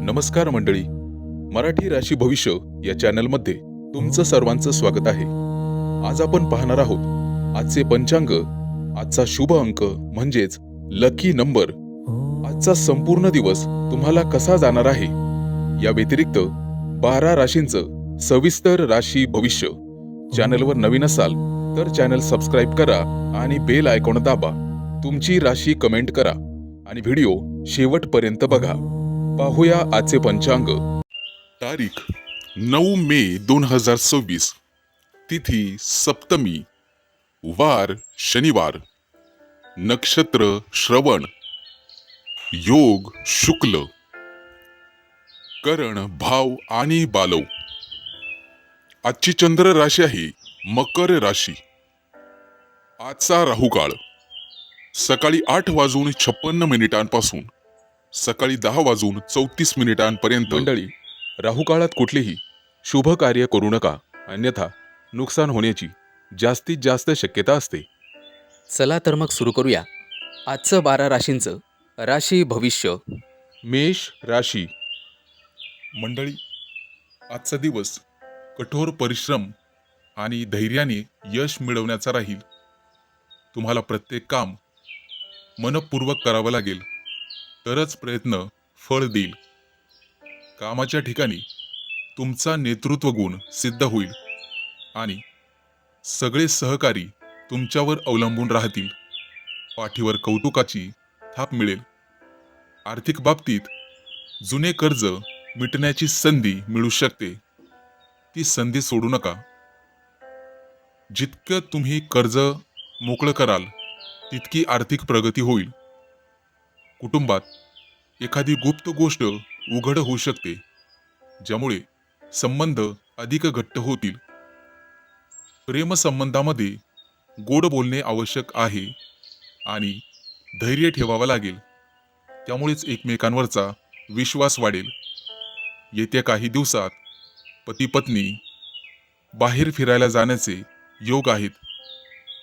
नमस्कार मंडळी, मराठी राशी भविष्य या चॅनलमध्ये तुमचं सर्वांचं स्वागत आहे. आज आपण पाहणार आहोत आजचे पंचांग, आजचा शुभ अंक म्हणजेच लकी नंबर, आजचा संपूर्ण दिवस तुम्हाला कसा जाणार आहे. या व्यतिरिक्त 12 राशींचं सविस्तर राशी भविष्य. चॅनलवर नवीन असाल तर चॅनल सबस्क्राईब करा आणि बेल आयकॉन दाबा. तुमची राशी कमेंट करा आणि व्हिडिओ शेवटपर्यंत बघा. पाहूया आजचे पंचांग. तारीख 9 मे 2026, तिथी सप्तमी, वार शनिवार, नक्षत्र श्रवण, योग शुक्ल, करण भाव आणि बालव. आजची चंद्र राशी आहे मकर राशी. आजचा राहुकाळ सकाळी 8:56 सकाळी 10:34 मंडळी, राहुकाळात कुठलेही शुभ कार्य करू नका, अन्यथा नुकसान होण्याची जास्तीत जास्त शक्यता असते. चला तर मग सुरू करूया आजचं 12 राशींचं राशी भविष्य. मेष राशी. मंडळी, आजचा दिवस कठोर परिश्रम आणि धैर्याने यश मिळवण्याचा राहील. तुम्हाला प्रत्येक काम मनपूर्वक करावं लागेल, तरच प्रयत्न फळ देईल. कामाच्या ठिकाणी तुमचा नेतृत्व गुण सिद्ध होईल आणि सगळे सहकारी तुमच्यावर अवलंबून राहतील. पाठीवर कौतुकाची थाप मिळेल. आर्थिक बाबतीत जुने कर्ज मिटण्याची संधी मिळू शकते. ती संधी सोडू नका. जितकं तुम्ही कर्ज मोकळं कराल तितकी आर्थिक प्रगती होईल. कुटुंबात एखादी गुप्त गोष्ट उघड होऊ शकते, ज्यामुळे संबंध अधिक घट्ट होतील. प्रेमसंबंधामध्ये गोड बोलणे आवश्यक आहे आणि धैर्य ठेवावं लागेल. त्यामुळेच एकमेकांवरचा विश्वास वाढेल. येत्या काही दिवसात पती पत्नी बाहेर फिरायला जाण्याचे योग आहेत.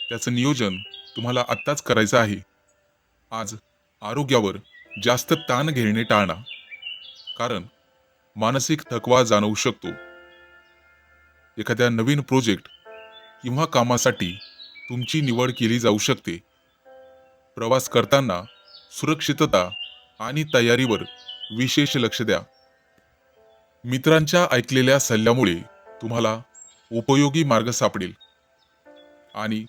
त्याचं नियोजन तुम्हाला आत्ताच करायचं आहे. आज आरोग्यावर जास्त ताण घेणे टाळा, कारण मानसिक थकवा जाणवू शकतो. एखाद्या नवीन प्रोजेक्ट किंवा कामासाठी तुमची निवड केली जाऊ शकते. प्रवास करताना सुरक्षितता आणि तयारीवर विशेष लक्ष द्या. मित्रांच्या ऐकलेल्या सल्ल्यामुळे तुम्हाला उपयोगी मार्ग सापडेल आणि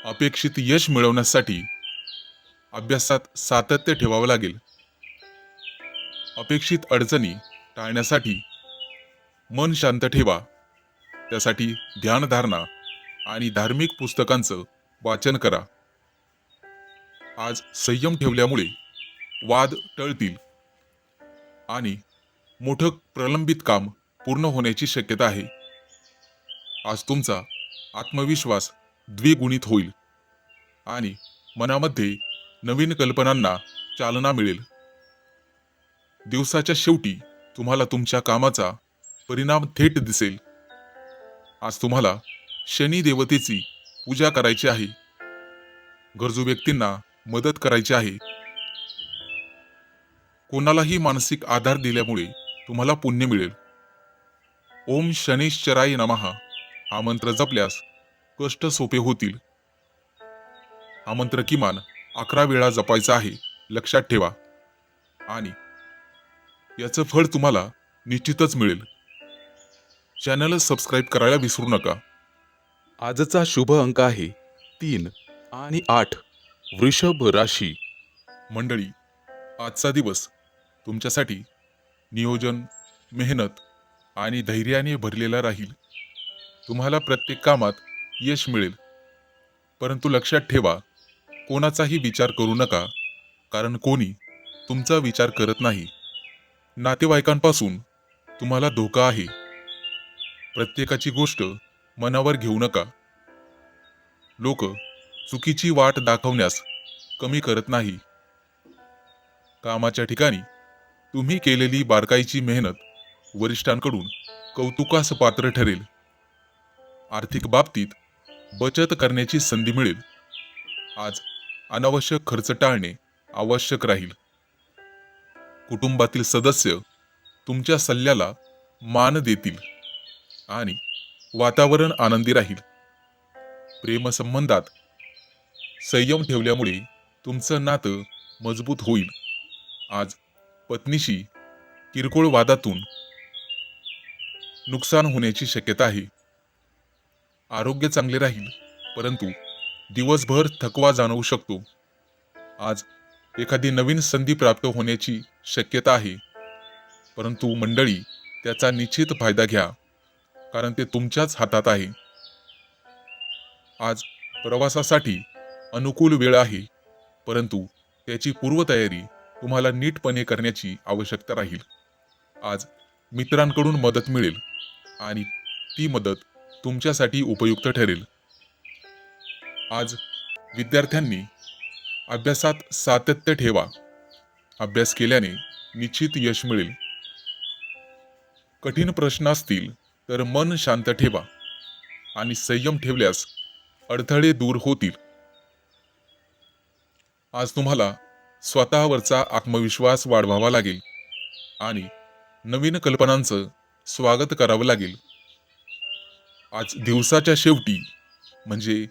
अपेक्षित यश मिळवण्यासाठी अभ्यासात सातत्य ठेवावं लागेल. अपेक्षित अडचणी टाळण्यासाठी मन शांत ठेवा. त्यासाठी ध्यानधारणा आणि धार्मिक पुस्तकांचं वाचन करा. आज संयम ठेवल्यामुळे वाद टळतील आणि मोठं प्रलंबित काम पूर्ण होण्याची शक्यता आहे. आज तुमचा आत्मविश्वास द्विगुणित होईल आणि मनामध्ये नवीन कल्पनांना चालना मिळेल. दिवसाच्या शेवटी तुम्हाला तुमच्या कामाचा परिणाम थेट दिसेल. आज तुम्हाला शनी देवतेची पूजा करायची आहे. गरजू व्यक्तींना मदत करायची आहे. कोणालाही मानसिक आधार दिल्यामुळे तुम्हाला पुण्य मिळेल. ओम शनीश्चराय नमः हा मंत्र जपल्यास कष्ट सोपे होतील. हा मंत्र किमान 11 वेळा जपायचा आहे, लक्षात ठेवा. आणि याचं फळ तुम्हाला निश्चितच मिळेल. चॅनल सबस्क्राईब करायला विसरू नका. आजचा शुभ अंक आहे 3 आणि 8. वृषभ राशी. मंडळी, आजचा दिवस तुमच्यासाठी नियोजन, मेहनत आणि धैर्याने भरलेला राहील. तुम्हाला प्रत्येक कामात यश मिळेल. परंतु लक्षात ठेवा, कोणाचाही विचार करू नका, कारण कोणी तुमचा विचार करत नाही. नातेवाईकांपासून तुम्हाला धोका आहे. प्रत्येकाची गोष्ट मनावर घेऊ नका. लोक चुकीची वाट दाखवण्यास कमी करत नाही. कामाच्या ठिकाणी तुम्ही केलेली बारकाईची मेहनत वरिष्ठांकडून कौतुकास पात्र ठरेल. आर्थिक बाबतीत बचत करण्याची संधी मिळेल. आज अनावश्यक खर्च टाळणे आवश्यक राहील. कुटुंबातील सदस्य तुमच्या सल्ल्याला मान देतील आणि वातावरण आनंदी राहील. प्रेमसंबंधात संयम ठेवल्यामुळे तुमचं नातं मजबूत होईल. आज पत्नीशी किरकोळ वादातून नुकसान होण्याची शक्यता आहे. आरोग्य चांगले राहील, परंतु दिवसभर थकवा जाणवू शकतो. आज एखादी नवीन संधी प्राप्त होण्याची शक्यता आहे, परंतु मंडळी त्याचा निश्चित फायदा घ्या, कारण ते तुमच्याच हातात आहे. आज प्रवासासाठी अनुकूल वेळ आहे, परंतु त्याची पूर्वतयारी तुम्हाला नीटपणे करण्याची आवश्यकता राहील. आज मित्रांकडून मदत मिळेल आणि ती मदत तुमच्यासाठी उपयुक्त ठरेल. आज विद्यार्थ्यांनी अभ्यासात सातत्य ठेवा. अभ्यास केल्याने निश्चित यश मिळेल. कठीण प्रश्न असतील तर मन शांत ठेवा आणि संयम ठेवल्यास अडथळे दूर होतील. आज तुम्हाला स्वतःवरचा आत्मविश्वास वाढवावा लागेल आणि नवीन कल्पनांचं स्वागत करावं लागेल. आज दिवसाच्या शेवटी म्हणजे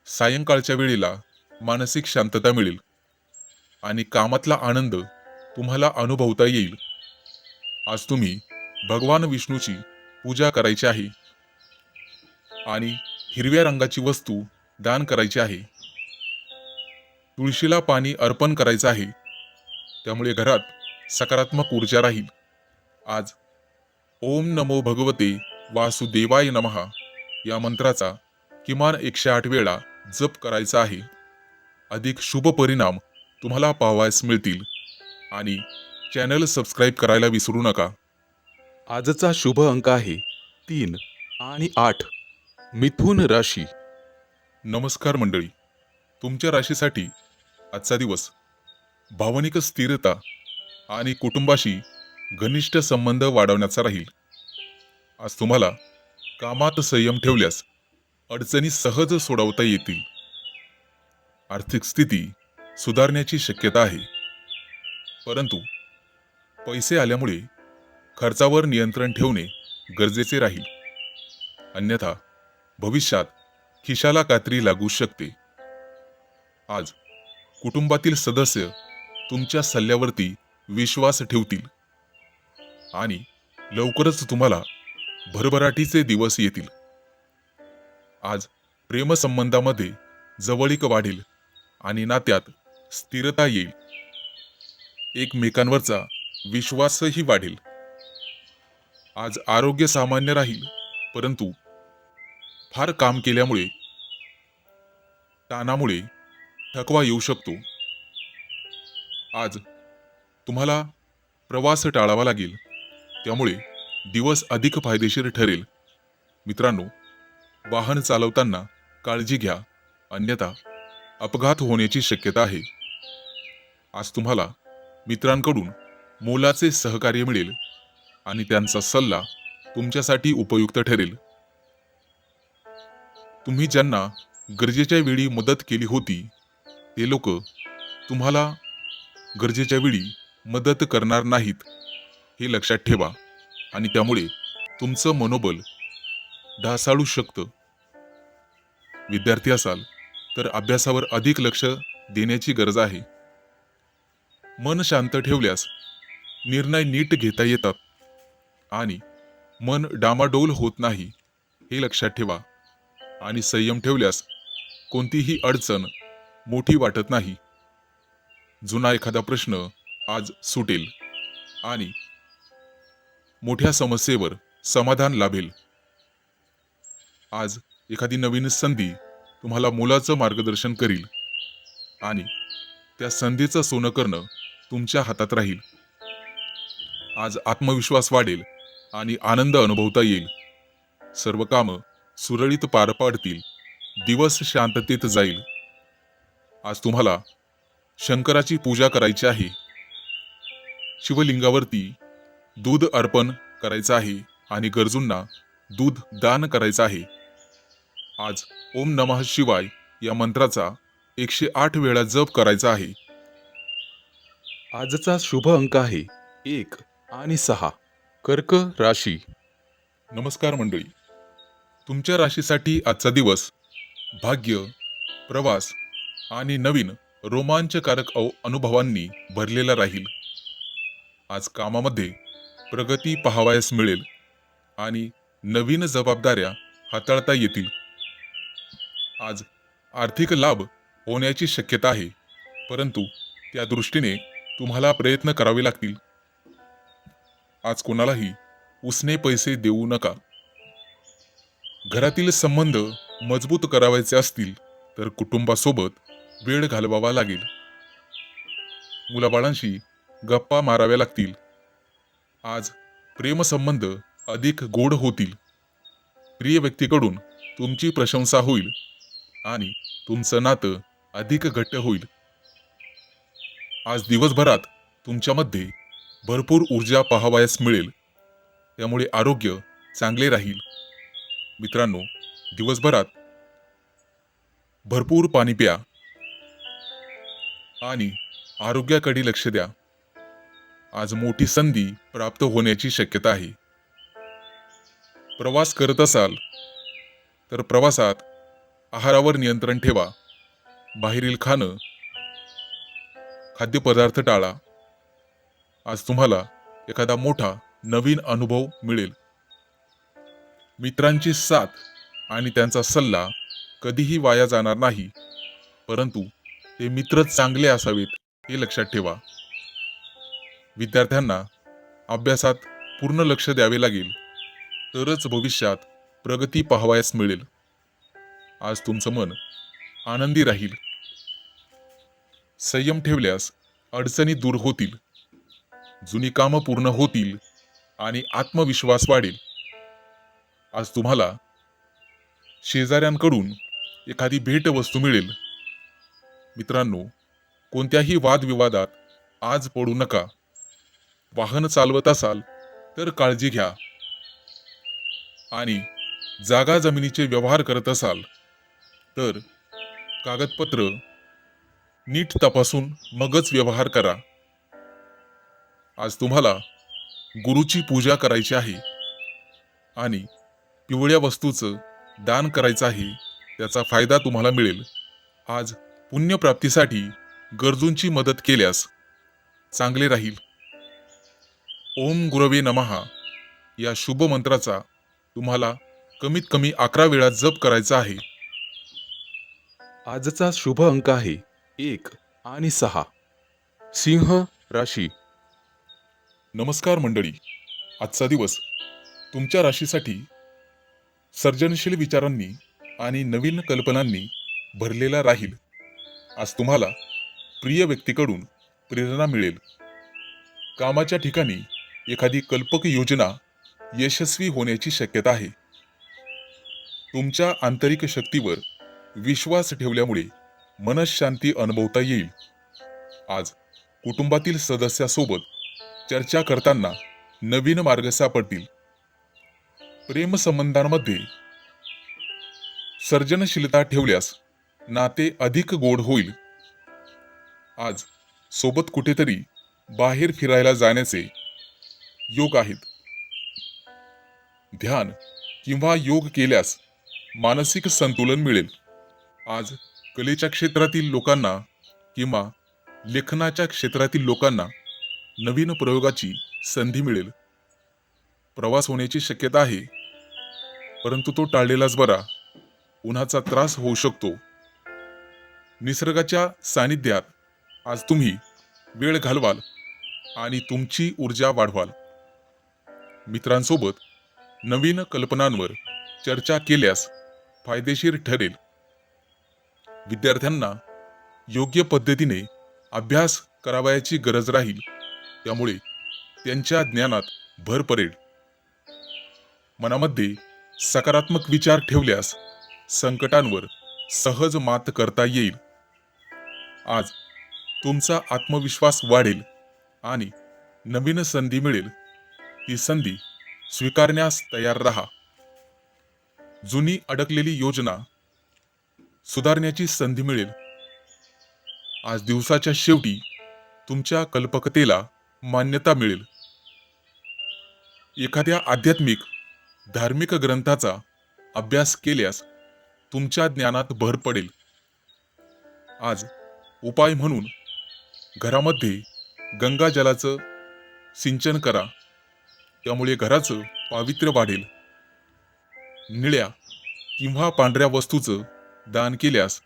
सायंकाळच्या वेळेला मानसिक शांतता मिळेल आणि कामातला आनंद तुम्हाला अनुभवता येईल. आज तुम्ही भगवान विष्णूची पूजा करायची आहे आणि हिरव्या रंगाची वस्तू दान करायची आहे. तुळशीला पाणी अर्पण करायचं आहे, त्यामुळे घरात सकारात्मक ऊर्जा राहील. आज ओम नमो भगवते वासुदेवाय नमः या मंत्राचा किमान 108 वेळा जप करायचा आहे. अधिक शुभ परिणाम तुम्हाला पाहावयास मिळतील आणि चॅनल सबस्क्राईब करायला विसरू नका. आजचा शुभ अंक आहे 3 आणि 8. मिथुन राशी. नमस्कार मंडळी, तुमच्या राशीसाठी आजचा दिवस भावनिक स्थिरता आणि कुटुंबाशी घनिष्ठ संबंध वाढवण्याचा राहील. आज तुम्हाला कामात संयम ठेवल्यास अडचणी सहज सोडवता येतील. आर्थिक स्थिती सुधारण्याची शक्यता आहे, परंतु पैसे आल्यामुळे खर्चावर नियंत्रण ठेवणे गरजेचे राहील. अन्यथा भविष्यात खिशाला कात्री लागू शकते. आज कुटुंबातील सदस्य तुमच्या सल्ल्यावरती विश्वास ठेवतील आणि लवकरच तुम्हाला भरभराटीचे दिवस येतील. आज प्रेमसंबंधामध्ये जवळीक वाढेल आणि नात्यात स्थिरता येईल. एकमेकांवरचा विश्वासही वाढेल. आज आरोग्य सामान्य राहील, परंतु फार काम केल्यामुळे ताणामुळे थकवा येऊ शकतो. आज तुम्हाला प्रवास टाळावा लागेल, त्यामुळे दिवस अधिक फायदेशीर ठरेल. मित्रांनो, वाहन चालवताना काळजी घ्या, अन्यथा अपघात होण्याची शक्यता आहे. आज तुम्हाला मित्रांकडून मोलाचे सहकार्य मिळेल आणि त्यांचा सल्ला तुमच्यासाठी उपयुक्त ठरेल. तुम्ही ज्यांना गरजेच्या वेळी मदत केली होती, ते लोक तुम्हाला गरजेच्या वेळी मदत करणार नाहीत, हे लक्षात ठेवा आणि त्यामुळे तुमचं मनोबल ढासाळू शकतं. विद्यार्थी असाल तर अभ्यासावर अधिक लक्ष देण्याची गरज आहे. मन शांत ठेवल्यास निर्णय नीट घेता येतात आणि मन डामाडोल होत नाही, हे लक्षात ठेवा. आणि संयम ठेवल्यास कोणतीही अडचण मोठी वाटत नाही. जुना एखादा प्रश्न आज सुटेल आणि मोठ्या समस्येवर समाधान लाभेल. आज एखादी नवीन संधी तुम्हाला मोलाचं मार्गदर्शन करील आणि त्या संधीचं सोनं करणं तुमच्या हातात राहील. आज आत्मविश्वास वाढेल आणि आनंद अनुभवता येईल. सर्व कामं सुरळीत पार पाडतील. दिवस शांततेत जाईल. आज तुम्हाला शंकराची पूजा करायची आहे. शिवलिंगावरती दूध अर्पण करायचं आहे आणि गरजूंना दूध दान करायचं आहे. आज ओम नमः शिवाय या मंत्राचा 108 वेळा जप करायचा आहे. आजचा शुभ अंक आहे 1 आणि 6. कर्क राशी. नमस्कार मंडळी. तुमच्या राशीसाठी आजचा दिवस भाग्य, प्रवास आणि नवीन रोमांचकारक अनुभवांनी भरलेला राहील. आज कामामध्ये प्रगती पाहावयास मिळेल आणि नवीन जबाबदाऱ्या हाताळता येतील. आज आर्थिक लाभ होण्याची शक्यता आहे, परंतु त्या दृष्टीने तुम्हाला प्रयत्न करावे लागतील. आज कोणालाही उसने पैसे देऊ नका. घरातील संबंध मजबूत करावायचे असतील तर कुटुंबासोबत वेळ घालवावा लागेल. मुलाबाळांशी गप्पा माराव्या लागतील. आज प्रेमसंबंध अधिक गोड होतील. प्रिय व्यक्तीकडून तुमची प्रशंसा होईल आणि तुमचं नातं अधिक घट्ट होईल. आज दिवसभरात तुमच्यामध्ये भरपूर ऊर्जा पाहावयास मिळेल, त्यामुळे आरोग्य चांगले राहील. मित्रांनो, दिवसभरात भरपूर पाणी प्या आणि आरोग्याकडे लक्ष द्या. आज मोठी संधी प्राप्त होण्याची शक्यता आहे. प्रवास करत असाल तर प्रवासात आहारावर नियंत्रण ठेवा. बाहेरील खाद्यपदार्थ टाळा. आज तुम्हाला एखादा मोठा नवीन अनुभव मिळेल. मित्रांची साथ आणि त्यांचा सल्ला कधीही वाया जाणार नाही, परंतु ते मित्र चांगले असावेत हे लक्षात ठेवा. विद्यार्थ्यांना अभ्यासात पूर्ण लक्ष द्यावे लागेल, तरच भविष्यात प्रगती पाहावयास मिळेल. आज तुमचं मन आनंदी राहील. संयम ठेवल्यास अडचणी दूर होतील. जुनी कामं पूर्ण होतील आणि आत्मविश्वास वाढेल. आज तुम्हाला शेजाऱ्यांकडून एखादी भेटवस्तू मिळेल. मित्रांनो, कोणत्याही वादविवादात आज पडू नका. वाहन चालवत असाल तर काळजी घ्या आणि जागा जमिनीचे व्यवहार करत असाल तर कागदपत्र नीट तपासून मगच व्यवहार करा. आज तुम्हाला गुरुची पूजा करायची आहे आणि पिवळ्या वस्तूचं दान करायचं आहे. त्याचा फायदा तुम्हाला मिळेल. आज पुण्यप्राप्तीसाठी गरजूंची मदत केल्यास चांगले राहील. ओम गुरवे नमः या शुभ मंत्राचा तुम्हाला कमीत कमी 11 वेळा जप करायचा आहे. आजचा शुभ अंक आहे 1 आणि 6. सिंह राशी. नमस्कार मंडळी. आजचा दिवस तुमच्या राशीसाठी सर्जनशील विचारांनी आणि नवीन कल्पनांनी भरलेला राहील. आज तुम्हाला प्रिय व्यक्तीकडून प्रेरणा मिळेल. कामाच्या ठिकाणी एखादी कल्पक योजना यशस्वी होण्याची शक्यता आहे. तुमच्या आंतरिक शक्तीवर विश्वास ठेवल्यामुळे मनःशांती अनुभवता येईल. आज कुटुंबातील सदस्यासोबत चर्चा करताना नवीन मार्ग सापडतील. प्रेमसंबंधांमध्ये सर्जनशीलता ठेवल्यास नाते अधिक गोड होईल. आज सोबत कुठेतरी बाहेर फिरायला जाण्याचे योग आहेत. ध्यान किंवा योग केल्यास मानसिक संतुलन मिळेल. आज कलेच्या क्षेत्रातील लोकांना किंवा लेखनाच्या क्षेत्रातील लोकांना नवीन प्रयोगाची संधी मिळेल. प्रवास होण्याची शक्यता आहे, परंतु तो टाळलेलाच बरा. उन्हाचा त्रास होऊ शकतो. निसर्गाच्या सानिध्यात आज तुम्ही वेळ घालवाल आणि तुमची ऊर्जा वाढवाल. मित्रांसोबत नवीन कल्पनांवर चर्चा केल्यास फायदेशीर ठरेल. विद्यार्थ्यांना योग्य पद्धतीने अभ्यास करावयाची गरज राहील, त्यामुळे त्यांच्या ज्ञानात भर पडेल. मनामध्ये सकारात्मक विचार ठेवल्यास संकटांवर सहज मात करता येईल. आज तुमचा आत्मविश्वास वाढेल आणि नवीन संधी मिळेल. ती संधी स्वीकारण्यास तयार राहा. जुनी अडकलेली योजना सुधारण्याची संधी मिळेल. आज दिवसाच्या शेवटी तुमच्या कल्पकतेला मान्यता मिळेल. एखाद्या आध्यात्मिक धार्मिक ग्रंथाचा अभ्यास केल्यास तुमच्या ज्ञानात भर पडेल. आज उपाय म्हणून घरामध्ये गंगाजलाचं सिंचन करा, त्यामुळे घराचं पावित्र्य वाढेल. निळ्या किंवा पांढऱ्या वस्तूचं दान केल्यास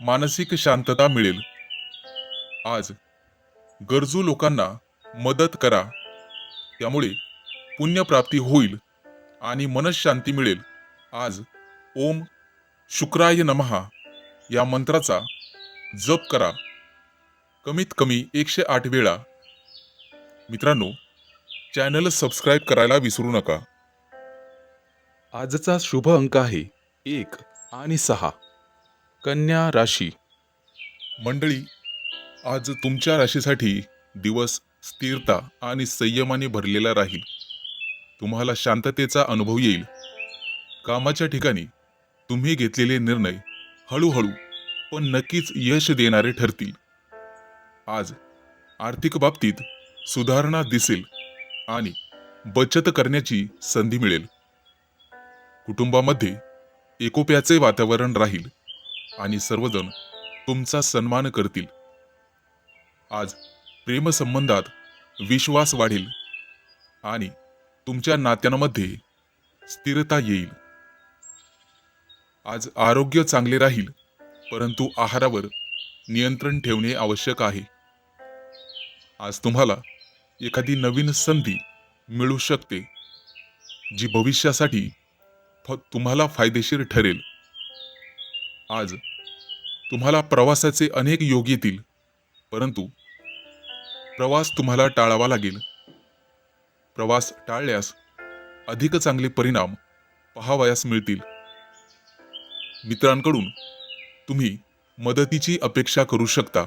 मानसिक शांतता मिळेल. आज गरजू लोकांना मदत करा, त्यामुळे पुण्यप्राप्ती होईल आणि मनःशांती मिळेल. आज ओम शुक्राय नमः या मंत्राचा जप करा, कमीत कमी 108 वेळा. मित्रांनो, चॅनल सबस्क्राईब करायला विसरू नका. आजचा शुभ अंक आहे 1 आणि 6. कन्या राशी. मंडळी, आज तुमच्या राशीसाठी दिवस स्थिरता आणि संयमाने भरलेला राहील. तुम्हाला शांततेचा अनुभव येईल. कामाच्या ठिकाणी तुम्ही घेतलेले निर्णय हळूहळू पण नक्कीच यश देणारे ठरतील. आज आर्थिक बाबतीत सुधारणा दिसेल आणि बचत करण्याची संधी मिळेल. कुटुंबामध्ये एकोप्याचे वातावरण राहील आणि सर्वजण तुमचा सन्मान करतील. आज प्रेमसंबंधात विश्वास वाढेल आणि तुमच्या नात्यांमध्ये स्थिरता येईल. आज आरोग्य चांगले राहील, परंतु आहारावर नियंत्रण ठेवणे आवश्यक आहे. आज तुम्हाला एखादी नवीन संधी मिळू शकते, जी भविष्यासाठी तुम्हाला फायदेशीर ठरेल. आज तुम्हाला प्रवासाचे अनेक योग येतील, परंतु प्रवास तुम्हाला टाळावा लागेल. प्रवास टाळल्यास अधिक चांगले परिणाम पाहावयास मिळतील. मित्रांकडून तुम्ही मदतीची अपेक्षा करू शकता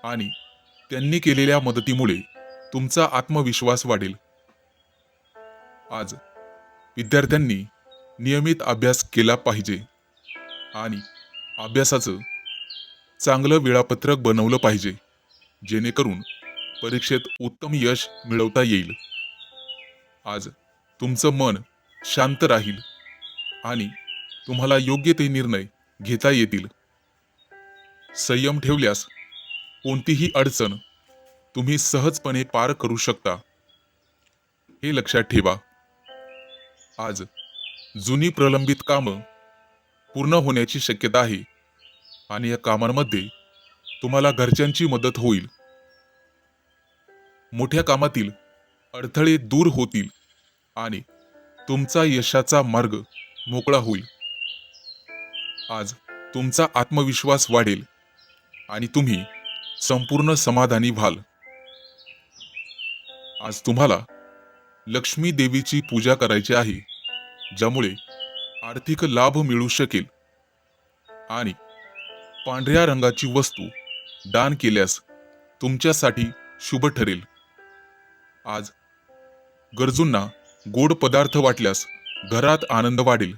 आणि त्यांनी केलेल्या मदतीमुळे तुमचा आत्मविश्वास वाढेल. आज विद्यार्थ्यांनी नियमित अभ्यास केला पाहिजे आणि अभ्यासाचं चांगलं वेळापत्रक बनवलं पाहिजे, जेणेकरून परीक्षेत उत्तम यश मिळवता येईल. आज तुमचं मन शांत राहील आणि तुम्हाला योग्य ते निर्णय घेता येतील. संयम ठेवल्यास कोणतीही अडचण तुम्ही सहजपणे पार करू शकता, हे लक्षात ठेवा. आज जुनी प्रलंबित कामं पूर्ण होण्याची शक्यता आहे आणि या कामांमध्ये तुम्हाला घरच्यांची मदत होईल. मोठ्या कामातील अडथळे दूर होतील आणि तुमचा यशाचा मार्ग मोकळा होईल. आज तुमचा आत्मविश्वास वाढेल आणि तुम्ही संपूर्ण समाधानी व्हाल. आज तुम्हाला लक्ष्मी देवीची पूजा करायची आहे, ज्यामुळे आर्थिक लाभ मिळू शकेल आणि पांढऱ्या रंगाची वस्तू दान केल्यास तुमच्यासाठी शुभ ठरेल. आज गरजूंना गोड पदार्थ वाटल्यास घरात आनंद वाढेल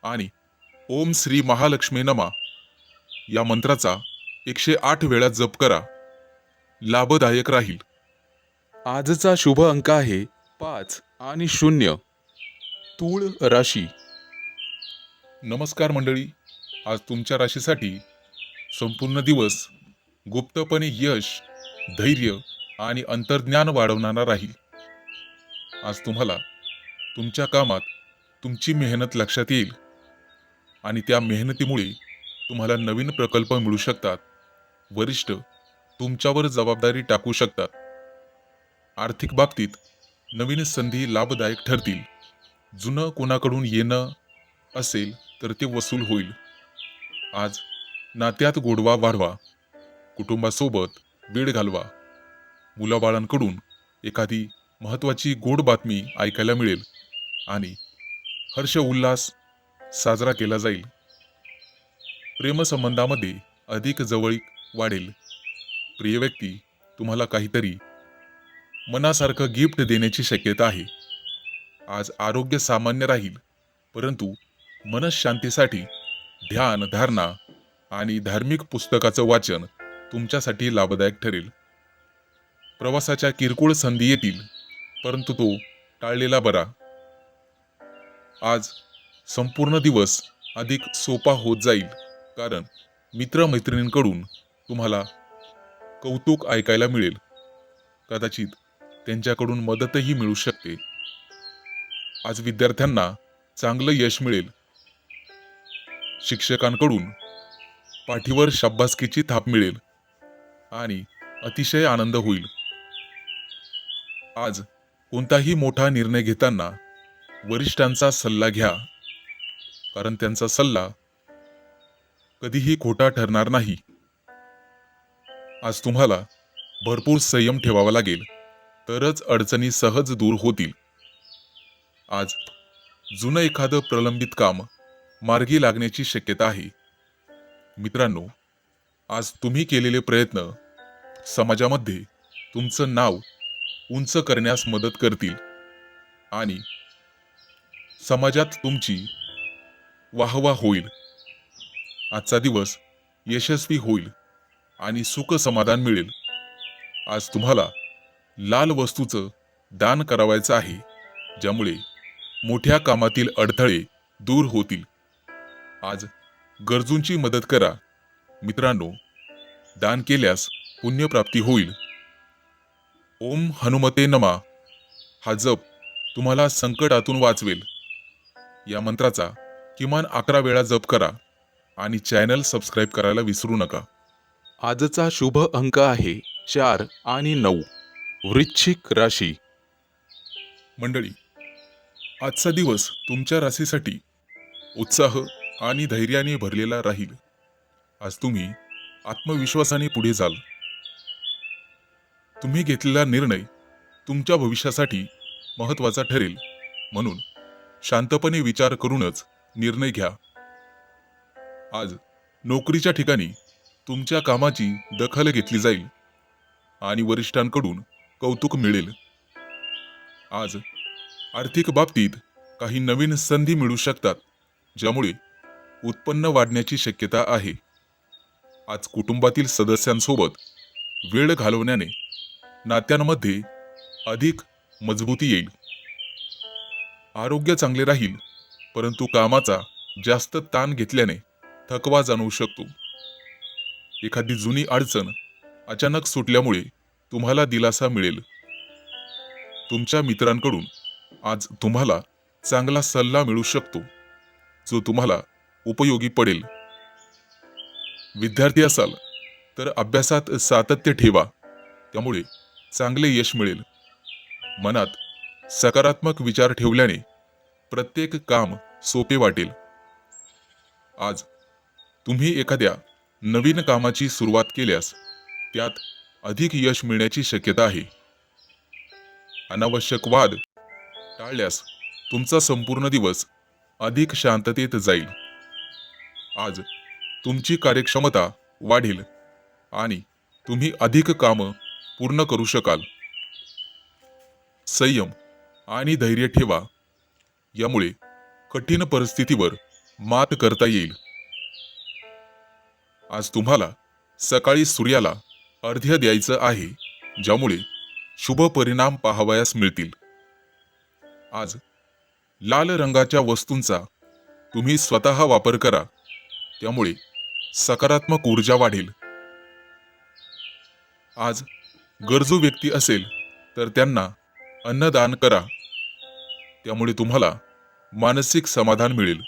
आणि ओम श्री महालक्ष्मी नमा या मंत्राचा 108 वेळा जप करा, लाभदायक राहील. आजचा शुभ अंक आहे 5 आणि 0. तूळ राशी. नमस्कार मंडळी, आज तुमच्या राशीसाठी संपूर्ण दिवस गुप्तपणे यश, धैर्य आणि अंतर्ज्ञान वाढवणारा राहील. आज तुम्हाला तुमच्या कामात तुमची मेहनत लक्षात येईल आणि त्या मेहनतीमुळे तुम्हाला नवीन प्रकल्प मिळू शकतात. वरिष्ठ तुमच्यावर जबाबदारी टाकू शकतात. आर्थिक बाबतीत नवीन संधी लाभदायक ठरतील. जुनं कोणाकडून येणं असेल तर ते वसूल होईल. आज नात्यात गोडवा वाढवा, कुटुंबासोबत वेळ घालवा. मुलाबाळांकडून एखादी महत्त्वाची गोड बातमी ऐकायला मिळेल आणि हर्ष उल्हास साजरा केला जाईल. प्रेमसंबंधामध्ये अधिक जवळीक वाढेल. प्रिय व्यक्ती तुम्हाला काहीतरी मनासारखं गिफ्ट देण्याची शक्यता आहे. आज आरोग्य सामान्य राहील, परंतु मनःशांतीसाठी ध्यान, धारणा आणि धार्मिक पुस्तकाचं वाचन तुमच्यासाठी लाभदायक ठरेल. प्रवासाच्या किरकोळ संधी येतील, परंतु तो टाळलेला बरा. आज संपूर्ण दिवस अधिक सोपा होत जाईल, कारण मित्रमैत्रिणींकडून तुम्हाला कौतुक ऐकायला मिळेल. कदाचित त्यांच्याकडून मदतही मिळू शकते. आज विद्यार्थ्यांना चांगलं यश मिळेल. शिक्षकांकडून पाठीवर शाबासकीची थाप मिळेल आणि अतिशय आनंद होईल. आज कोणताही मोठा निर्णय घेताना वरिष्ठांचा सल्ला घ्या, कारण त्यांचा सल्ला कधीही खोटा ठरणार नाही. आज तुम्हाला भरपूर संयम ठेवावा लागेल, तरच अडचणी सहज दूर होतील. आज जुनं एखादं प्रलंबित काम मार्गी लागण्याची शक्यता आहे. मित्रांनो, आज तुम्ही केलेले प्रयत्न समाजामध्ये तुमचं नाव उंच करण्यास मदत करतील आणि समाजात तुमची वाहवा होईल. आजचा दिवस यशस्वी होईल आणि सुख समाधान मिळेल. आज तुम्हाला लाल वस्तूचं दान करावायचं आहे, ज्यामुळे मोठ्या कामातील अडथळे दूर होतील. आज गरजूंची मदत करा. मित्रांनो, दान केल्यास पुण्यप्राप्ती होईल. ओम हनुमते नमा हा जप तुम्हाला संकटातून वाचवेल. या मंत्राचा किमान 11 वेळा जप करा आणि चॅनल सबस्क्राईब करायला विसरू नका. आजचा शुभ अंक आहे 4 आणि 9. वृश्चिक राशी. मंडळी, आजचा दिवस तुमच्या राशीसाठी उत्साह आणि धैर्याने भरलेला राहील. आज तुम्ही आत्मविश्वासाने पुढे जाल. तुम्ही घेतलेला निर्णय तुमच्या भविष्यासाठी महत्त्वाचा ठरेल, म्हणून शांतपणे विचार करूनच निर्णय घ्या. आज नोकरीच्या ठिकाणी तुमच्या कामाची दखल घेतली जाईल आणि वरिष्ठांकडून कौतुक मिळेल. आज आर्थिक बाबतीत काही नवीन संधी मिळू शकतात, ज्यामुळे उत्पन्न वाढण्याची शक्यता आहे. आज कुटुंबातील सदस्यांसोबत वेळ घालवण्याने नात्यांमध्ये अधिक मजबूती येईल. आरोग्य चांगले राहील, परंतु कामाचा जास्त ताण घेतल्याने थकवा जाणवू शकतो. एखादी जुनी अडचण अचानक सुटल्यामुळे तुम्हाला दिलासा मिळेल. तुमच्या मित्रांकडून आज तुम्हाला चांगला सल्ला मिळू शकतो, जो तुम्हाला उपयोगी पडेल. विद्यार्थी असाल तर अभ्यासात सातत्य ठेवा, त्यामुळे चांगले यश मिळेल. मनात सकारात्मक विचार ठेवल्याने प्रत्येक काम सोपे वाटेल. आज तुम्ही एखाद्या नवीन कामाची सुरुवात केल्यास त्यात अधिक यश मिळण्याची शक्यता आहे. अनावश्यक वाद टाळल्यास तुमचा संपूर्ण दिवस अधिक शांततेत जाईल. आज तुमची कार्यक्षमता वाढेल आणि तुम्ही अधिक कामं पूर्ण करू शकाल. संयम आणि धैर्य ठेवा, यामुळे कठीण परिस्थितीवर मात करता येईल. आज तुम्हाला सकाळी सूर्याला अर्घ्य द्यायचं आहे, ज्यामुळे शुभ परिणाम पाहावयास मिळतील. आज लाल रंगाच्या वस्तूंचा तुम्ही स्वतः वापर करा, त्यामुळे सकारात्मक ऊर्जा वाढेल. आज गरजू व्यक्ती असेल तर त्यांना अन्नदान करा, त्यामुळे तुम्हाला मानसिक समाधान मिळेल.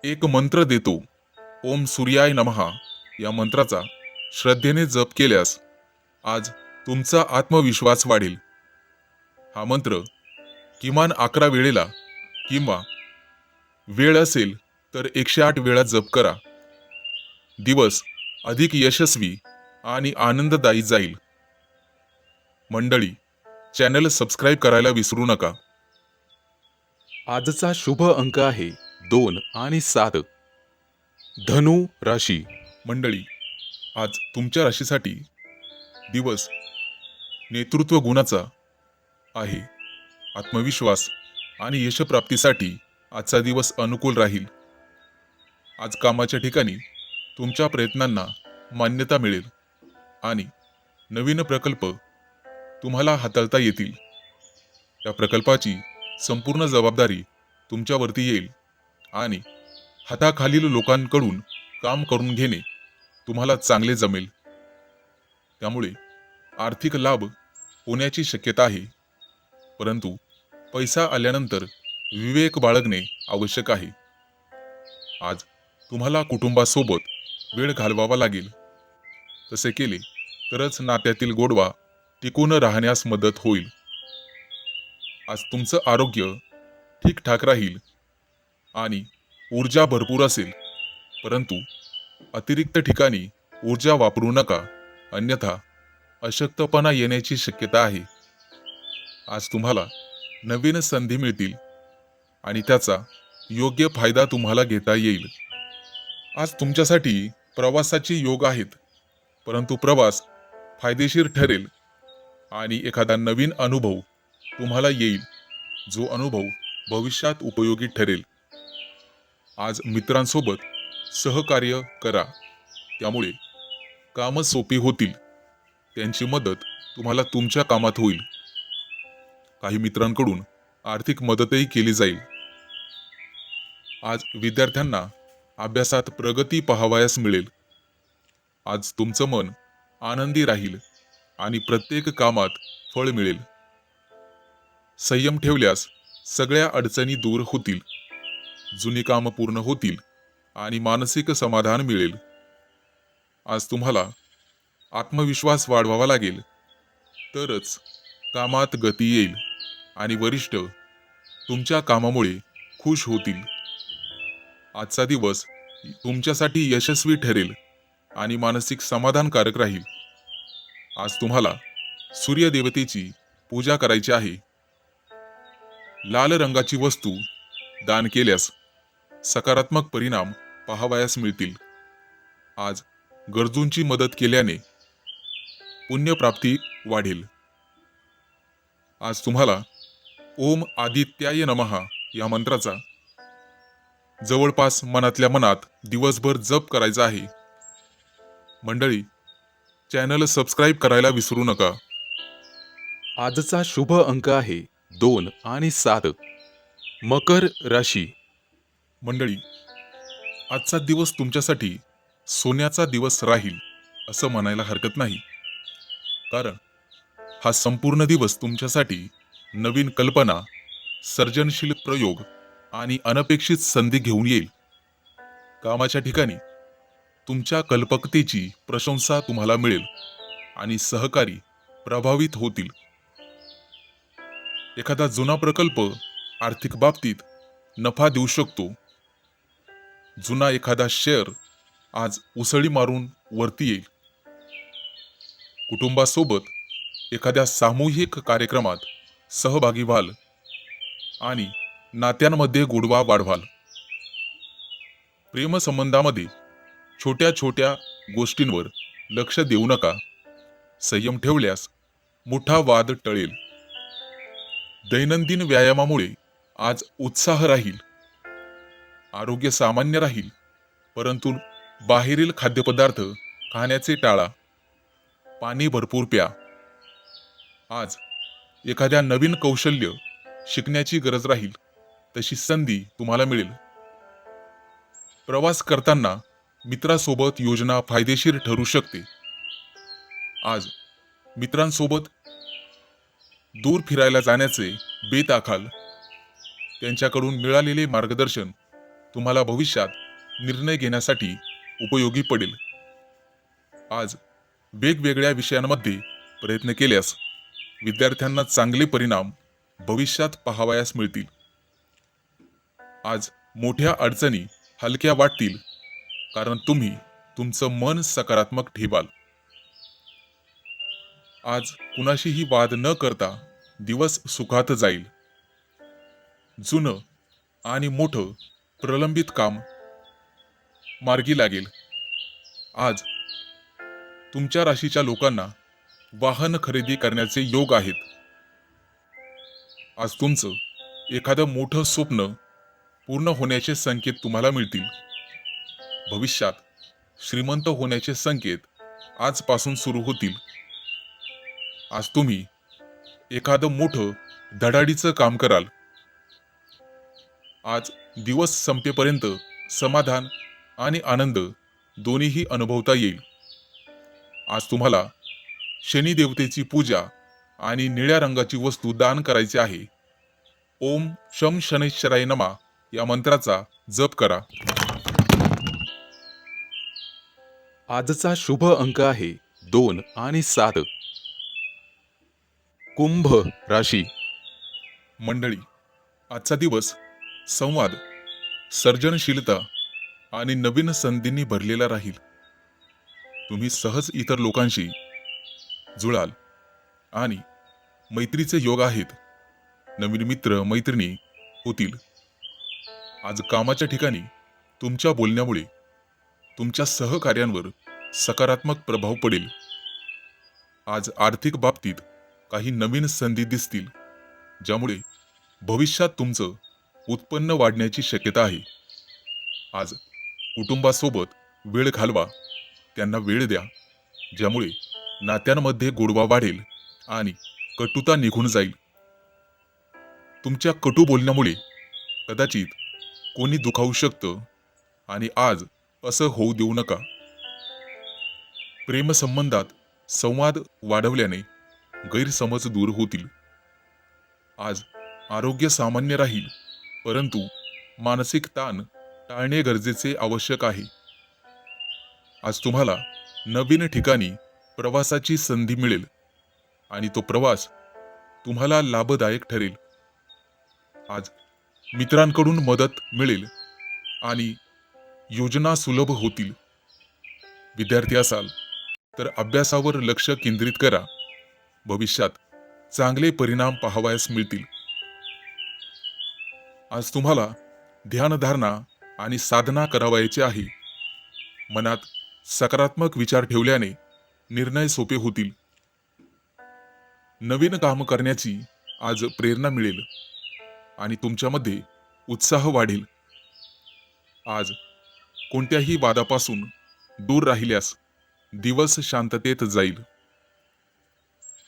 एक मंत्र देतो, ओम सूर्याय नमः या मंत्राचा श्रद्धेने जप केल्यास आज तुमचा आत्मविश्वास वाढेल. हा मंत्र किमान 11 वेळेला किंवा वेळ असेल तर 108 वेळा जप करा. दिवस अधिक यशस्वी आणि आनंददायी जाईल. मंडळी, चॅनल सबस्क्राईब करायला विसरू नका. आजचा शुभ अंक आहे 2 आणि 7. धनु राशी. मंडळी, आज तुमच्या राशीसाठी दिवस नेतृत्व गुणाचा आहे. आत्मविश्वास आणि यशप्राप्तीसाठी आजचा दिवस अनुकूल राहील. आज कामाच्या ठिकाणी तुमच्या प्रयत्नांना मान्यता मिळेल आणि नवीन प्रकल्प तुम्हाला हाताळता येतील. त्या प्रकल्पाची संपूर्ण जबाबदारी तुमच्यावरती येईल आणि हाताखालील लोकांकडून काम करून घेणे तुम्हाला चांगले जमेल. त्यामुळे आर्थिक लाभ होण्याची शक्यता आहे, परंतु पैसा आल्यानंतर विवेक बाळगणे आवश्यक आहे. आज तुम्हाला कुटुंबासोबत वेळ घालवावा लागेल. तसे केले तरच नात्यातील गोडवा टिकून राहण्यास मदत होईल. आज तुमचं आरोग्य ठीकठाक राहील आणि ऊर्जा भरपूर असेल, परंतु अतिरिक्त ठिकाणी ऊर्जा वापरू नका, अन्यथा अशक्तपणा येण्याची शक्यता आहे. आज तुम्हाला नवीन संधी मिळतील आणि त्याचा योग्य फायदा तुम्हाला घेता येईल. आज तुमच्यासाठी प्रवासाचे योग आहेत, परंतु प्रवास फायदेशीर ठरेल आणि एखादा नवीन अनुभव तुम्हाला येईल, जो अनुभव भविष्यात उपयोगी ठरेल. आज मित्रांसोबत सहकार्य करा, त्यामुळे कामं सोपी होतील. त्यांची मदत तुम्हाला तुमच्या कामात होईल. काही मित्रांकडून आर्थिक मदतही केली जाईल. आज विद्यार्थ्यांना अभ्यासात प्रगती पाहावयास मिळेल. आज तुमचं मन आनंदी राहील आणि प्रत्येक कामात फळ मिळेल. संयम ठेवल्यास सगळ्या अडचणी दूर होतील, जुनी कामं पूर्ण होतील आणि मानसिक समाधान मिळेल. आज तुम्हाला आत्मविश्वास वाढवावा लागेल, तरच कामात गती येईल आणि वरिष्ठ तुमच्या कामामुळे खुश होतील. आजचा दिवस तुमच्यासाठी यशस्वी ठरेल आणि मानसिक समाधानकारक राहील. आज तुम्हाला सूर्यदेवतेची पूजा करायची आहे. लाल रंगाची वस्तू दान केल्यास सकारात्मक परिणाम पाहावयास मिळतील. आज गरजूंची मदत केल्याने पुण्यप्राप्ती वाढेल. आज तुम्हाला ओम आदित्याय नमः या मंत्राचा जवळपास मनातल्या मनात दिवसभर जप करायचा आहे. मंडळी, चॅनल सबस्क्राईब करायला विसरू नका. आजचा शुभ अंक आहे 2 आणि 7. मकर राशी. मंडळी, आजचा दिवस तुमच्यासाठी सोन्याचा दिवस राहील असं म्हणायला हरकत नाही, कारण हा संपूर्ण दिवस तुमच्यासाठी नवीन कल्पना, सर्जनशील प्रयोग आणि अनपेक्षित संधी घेऊन येईल. कामाच्या ठिकाणी तुमच्या कल्पकतेची प्रशंसा तुम्हाला मिळेल आणि सहकारी प्रभावित होतील. एखादा जुना प्रकल्प आर्थिक बाबतीत नफा देऊ शकतो. जुना एखादा शेअर आज उसळी मारून वरती येईल. कुटुंबासोबत एखाद्या सामूहिक कार्यक्रमात सहभागी व्हाल आणि नात्यांमध्ये गोडवा वाढवाल. प्रेमसंबंधामध्ये छोट्या छोट्या गोष्टींवर लक्ष देऊ नका. संयम ठेवल्यास मोठा वाद टळेल. दैनंदिन व्यायामामुळे आज उत्साह राहील. आरोग्य सामान्य राहील, परंतु बाहेरील खाद्यपदार्थ खाण्याचे टाळा. पाणी भरपूर प्या. आज एखाद्या नवीन कौशल्य शिकण्याची गरज राहील, तशी संधी तुम्हाला मिळेल. प्रवास करताना मित्रासोबत योजना फायदेशीर ठरू शकते. आज मित्रांसोबत दूर फिरायला जाण्याचे बेत आखाल. त्यांच्याकडून मिळालेले मार्गदर्शन तुम्हाला भविष्यात निर्णय घेण्यासाठी उपयोगी पडेल. आज वेगवेगळ्या विषयांमध्ये प्रयत्न केल्यास विद्यार्थ्यांना चांगले परिणाम भविष्यात पाहावयास मिळतील. आज मोठ्या अडचणी हलक्या वाटतील, कारण तुम्ही तुमचं मन सकारात्मक ठेवाल. आज कुणाशीही वाद न करता दिवस सुखात जाईल. जुनं आणि मोठं प्रलंबित काम मार्गी लागेल. आज तुमच्या राशीच्या लोकांना वाहन खरेदी करण्याचे योग आहेत. आज तुमचं एखादं मोठं स्वप्न पूर्ण होण्याचे संकेत तुम्हाला मिळतील. भविष्यात श्रीमंत होण्याचे संकेत आजपासून सुरू होतील. आज तुम्ही एखादं मोठं धडाडीचं काम कराल. आज दिवस संपेपर्यंत समाधान आणि आनंद दोन्हीही अनुभवता येईल. आज तुम्हाला शनिदेवतेची पूजा आणि निळ्या रंगाची वस्तू दान करायची आहे. ओम शम शनैश्चराय नमा या मंत्राचा जप करा. आजचा शुभ अंक आहे 2 आणि 7. कुंभ राशी. मंडळी, आजचा दिवस संवाद, सर्जनशीलता आणि नवीन संधींनी भरलेला राहील. तुम्ही सहज इतर लोकांशी जुळाल आणि मैत्रीचे योग आहेत. नवीन मित्र मैत्रिणी होतील. आज कामाच्या ठिकाणी तुमच्या बोलण्यामुळे तुमच्या सहकार्यांवर सकारात्मक प्रभाव पडेल. आज आर्थिक बाबतीत काही नवीन संधी दिसतील, ज्यामुळे भविष्यात तुमचं उत्पन्न वाढण्याची शक्यता आहे. आज कुटुंबासोबत वेळ घालवा, त्यांना वेळ द्या, ज्यामुळे नात्यांमध्ये गोडवा वाढेल आणि कटुता निघून जाईल. तुमच्या कटू बोलण्यामुळे कदाचित कोणी दुखावू शकतं आणि आज असं होऊ देऊ नका. प्रेमसंबंधात संवाद वाढवल्याने गैरसमज दूर होतील. आज आरोग्य सामान्य राहील, परंतु मानसिक ताण टाळणे गरजेचे आवश्यक आहे. आज तुम्हाला नवीन ठिकाणी प्रवासाची संधी मिळेल आणि तो प्रवास तुम्हाला लाभदायक ठरेल. आज मित्रांकडून मदत मिळेल आणि योजना सुलभ होतील. विद्यार्थी असाल तर अभ्यासावर लक्ष केंद्रित करा. भविष्यात चांगले परिणाम पाहावयास मिळतील. आज तुम्हाला ध्यानधारणा आणि साधना करावयाची आहे. मनात सकारात्मक विचार ठेवल्याने निर्णय सोपे होतील. नवीन काम करण्याची आज प्रेरणा मिळेल आणि तुमच्यामध्ये उत्साह वाढेल. आज कोणत्याही वादापासून दूर राहिल्यास दिवस शांततेत जाईल.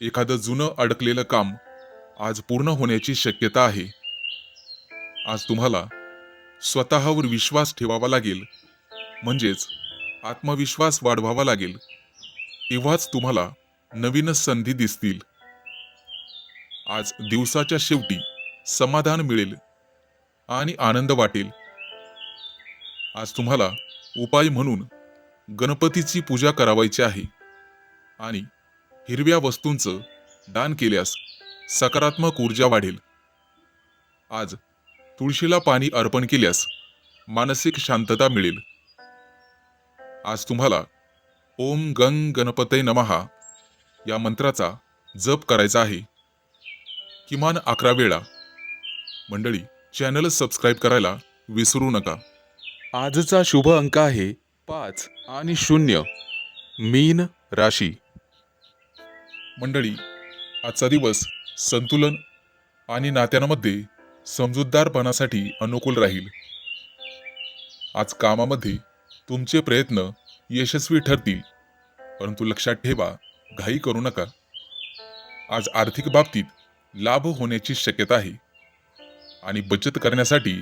एखादं जुनं अडकलेलं काम आज पूर्ण होण्याची शक्यता आहे. आज तुम्हाला स्वतःवर विश्वास ठेवावा लागेल, म्हणजेच आत्मविश्वास वाढवावा लागेल. तेव्हाच तुम्हाला नवीन संधी दिसतील. आज दिवसाच्या शेवटी समाधान मिळेल आणि आनंद वाटेल. आज तुम्हाला उपाय म्हणून गणपतीची पूजा करावायची आहे आणि हिरव्या वस्तूंचं दान केल्यास सकारात्मक ऊर्जा वाढेल. आज तुळशीला पाणी अर्पण केल्यास मानसिक शांतता मिळेल. आज तुम्हाला ओम गंग गणपतये नमः या मंत्राचा जप करायचा आहे, किमान 11 वेळा. मंडळी, चॅनल सबस्क्राईब करायला विसरू नका. आजचा शुभ अंक आहे 5 आणि 0. मीन राशी. मंडळी, आजचा दिवस संतुलन आणि नात्यांमध्ये समजूतदारपणासाठी अनुकूल राहील. आज कामामध्ये तुमचे प्रयत्न यशस्वी ठरतील, परंतु लक्षात ठेवा, घाई करू नका. आज आर्थिक बाबतीत लाभ होण्याची शक्यता आहे आणि बचत करण्यासाठी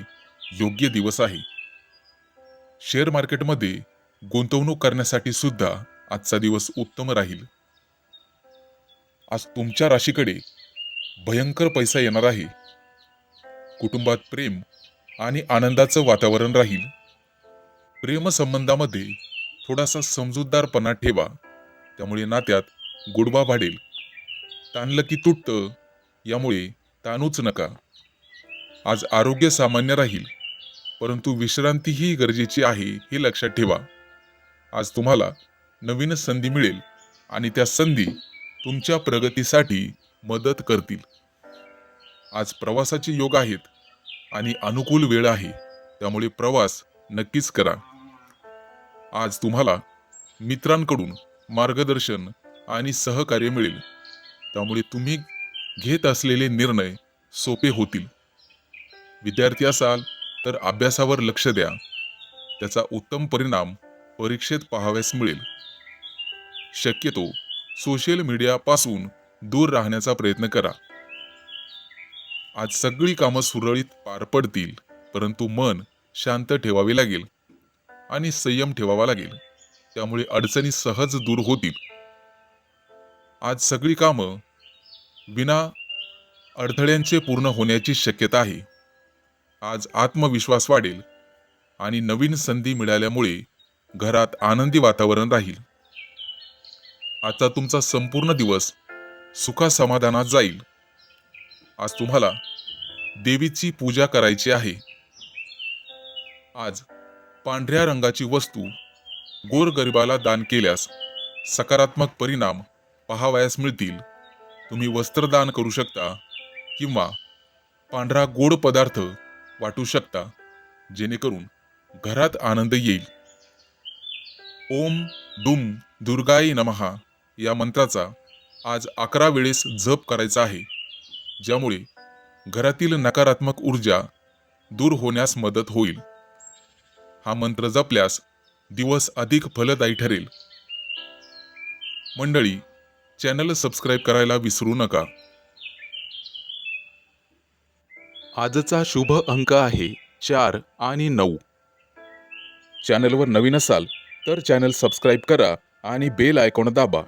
योग्य दिवस आहे. शेअर मार्केटमध्ये गुंतवणूक करण्यासाठी सुद्धा आजचा दिवस उत्तम राहील. आज तुमच्या राशीकडे भयंकर पैसा येणार आहे. कुटुंबात प्रेम आणि आनंदाचं वातावरण राहील. प्रेमसंबंधामध्ये थोडासा समजूतदारपणा ठेवा, त्यामुळे नात्यात गोडवा वाढेल. ताणलं की तुटतं, यामुळे ताणूच नका. आज आरोग्य सामान्य राहील, परंतु विश्रांतीही गरजेची आहे हे लक्षात ठेवा. आज तुम्हाला नवीन संधी मिळेल आणि त्या संधी तुमच्या प्रगतीसाठी मदत करतील. आज प्रवासाचे योग आहेत आणि अनुकूल वेळ आहे, त्यामुळे प्रवास नक्कीच करा. आज तुम्हाला मित्रांकडून मार्गदर्शन आणि सहकार्य मिळेल, त्यामुळे तुम्ही घेत असलेले निर्णय सोपे होतील. विद्यार्थी असाल तर अभ्यासावर लक्ष द्या, त्याचा उत्तम परिणाम परीक्षेत पाहावयास मिळेल. शक्यतो सोशल मीडियापासून दूर राहण्याचा प्रयत्न करा. आज सगळी कामं सुरळीत पार पडतील, परंतु मन शांत ठेवावे लागेल आणि संयम ठेवावा लागेल. त्यामुळे अडचणी सहज दूर होतील. आज सगळी कामं विना अडथळ्यांचे पूर्ण होण्याची शक्यता आहे. आज आत्मविश्वास वाढेल आणि नवीन संधी मिळाल्यामुळे घरात आनंदी वातावरण राहील. आजचा तुमचा संपूर्ण दिवस सुखासमाधानात जाईल. आज तुम्हाला देवीची पूजा करायची आहे. आज पांढऱ्या रंगाची वस्तू गोरगरिबाला दान केल्यास सकारात्मक परिणाम पाहावयास मिळतील. तुम्ही वस्त्रदान करू शकता किंवा पांढरा गोड पदार्थ वाटू शकता, जेणेकरून घरात आनंद येईल. ओम दुम दुर्गाई नमः या मंत्राचा आज 11 वेळेस जप करायचा आहे, ज्यामुळे घरातील नकारात्मक ऊर्जा दूर होण्यास मदत होईल. हा मंत्र जपल्यास दिवस अधिक फलदायी ठरेल. मंडळी, चॅनल सबस्क्राईब करायला विसरू नका. आजचा शुभ अंक आहे 4 आणि 9. चॅनलवर नवीन असाल तर चॅनल सबस्क्राईब करा आणि बेल आयकॉन दाबा.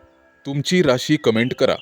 तुमची राशी कमेंट करा.